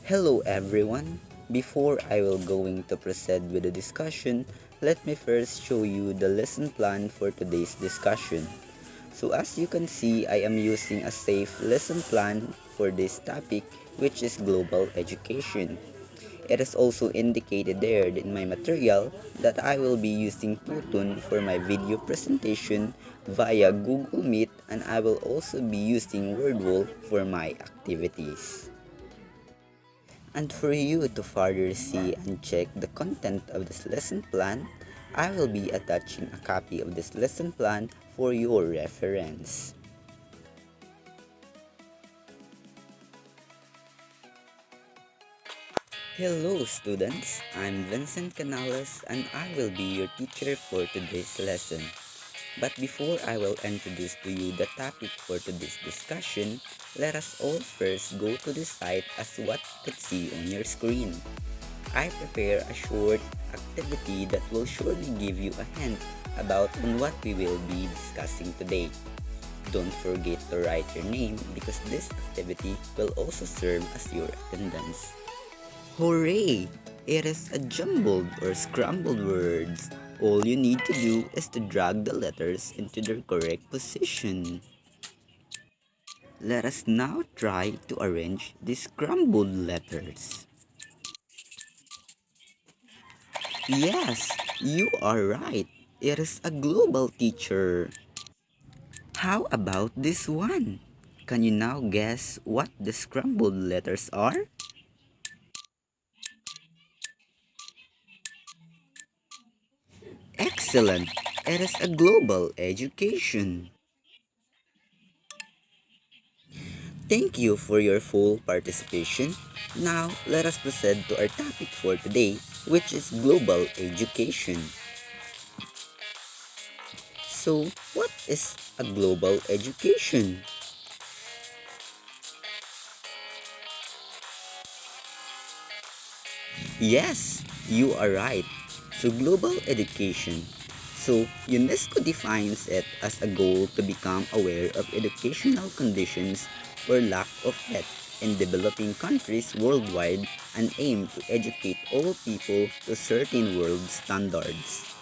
Hello everyone. Before I will going to proceed with the discussion, let me first show you the lesson plan for today's discussion. So as you can see, I am using a safe lesson plan for this topic, which is global education. It is also indicated there in my material that I will be using Tutun for my video presentation via Google Meet, and I will also be using WordWall for my activities. And for you to further see and check the content of this lesson plan, I will be attaching a copy of this lesson plan for your reference. Hello students, I'm Vincent Canales and I will be your teacher for today's lesson. But before I will introduce to you the topic for today's discussion, let us all first go to the site as what you could see on your screen. I prepare a short activity that will surely give you a hint about on what we will be discussing today. Don't forget to write your name because this activity will also serve as your attendance. Hooray! It is a jumbled or scrambled words. All you need to do is to drag the letters into their correct position. Let us now try to arrange the scrambled letters. Yes, you are right. It is a global teacher. How about this one? Can you now guess what the scrambled letters are? Excellent! It is a global education. Thank you for your full participation. Now, let us proceed to our topic for today, which is global education. So, what is a global education? Yes, you are right. So global education. So UNESCO defines it as a goal to become aware of educational conditions or lack of it in developing countries worldwide and aim to educate all people to certain world standards.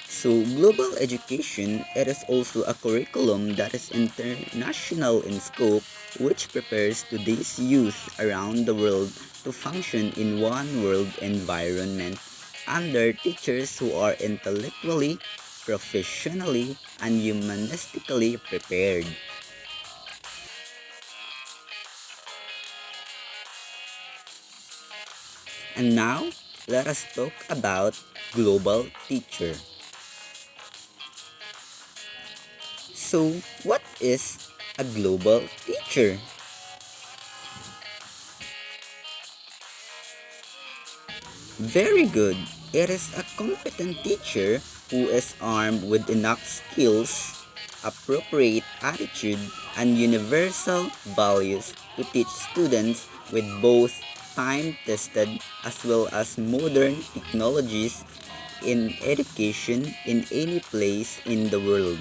So global education, it is also a curriculum that is international in scope which prepares today's youth around the world to function in one world environment under teachers who are intellectually, professionally, and humanistically prepared. And now, let us talk about global teacher. So, what is a global teacher? Very good. It is a competent teacher who is armed with enough skills, appropriate attitude, and universal values to teach students with both time-tested as well as modern technologies in education in any place in the world.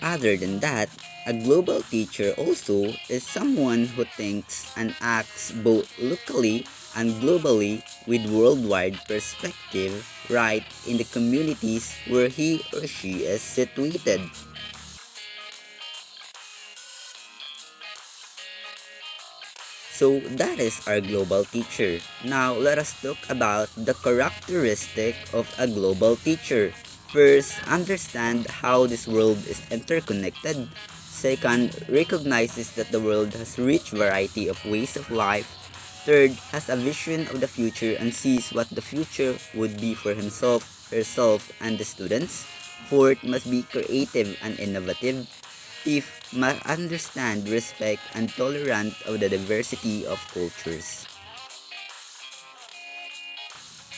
Other than that, a global teacher also is someone who thinks and acts both locally and globally with worldwide perspective right in the communities where he or she is situated. So that is our global teacher. Now let us talk about the characteristic of a global teacher. First, understand how this world is interconnected. Second, recognizes that the world has rich variety of ways of life. Third, has a vision of the future and sees what the future would be for himself, herself, and the students. Fourth, must be creative and innovative. Fifth, must understand, respect, and tolerant of the diversity of cultures.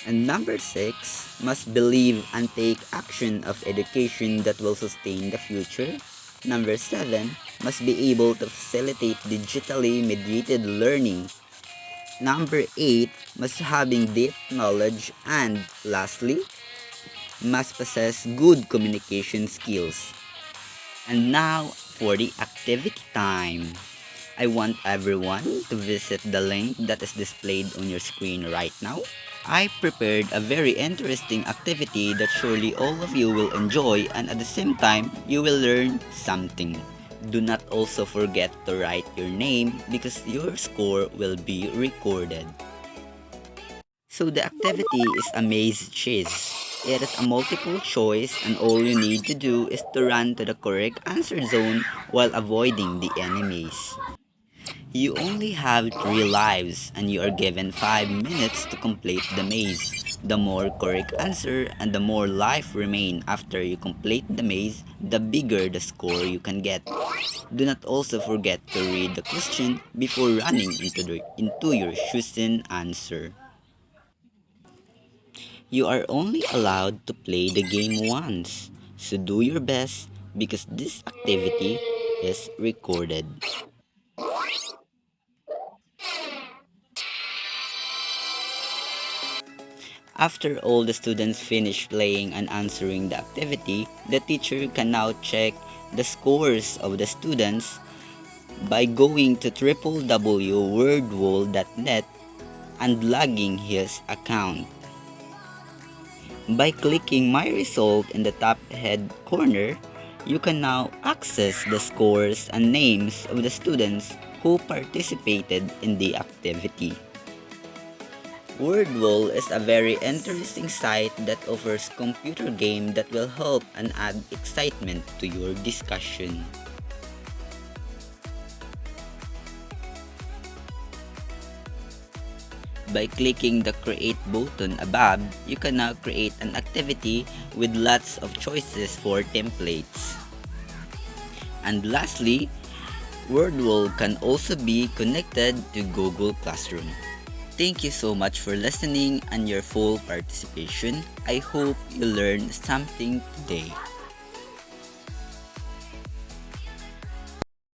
And number six, must believe and take action of education that will sustain the future. Number seven, must be able to facilitate digitally mediated learning. Number eight, must having deep knowledge. And lastly, must possess good communication skills. And now for the activity time. I want everyone to visit the link that is displayed on your screen right now. I prepared a very interesting activity that surely all of you will enjoy, and at the same time, you will learn something. Do not also forget to write your name because your score will be recorded. So the activity is a maze cheese. It is a multiple choice and all you need to do is to run to the correct answer zone while avoiding the enemies. You only have 3 lives and you are given 5 minutes to complete the maze. The more correct answer and the more life remain after you complete the maze, the bigger the score you can get. Do not also forget to read the question before running into your chosen answer. You are only allowed to play the game once, so do your best because this activity is recorded. After all the students finish playing and answering the activity, the teacher can now check the scores of the students by going to www.wordwall.net and logging his account. By clicking My Result in the top head corner, you can now access the scores and names of the students who participated in the activity. WordWall is a very interesting site that offers computer game that will help and add excitement to your discussion. By clicking the create button above, you can now create an activity with lots of choices for templates. And lastly, WordWall can also be connected to Google Classroom. Thank you so much for listening and your full participation. I hope you learned something today.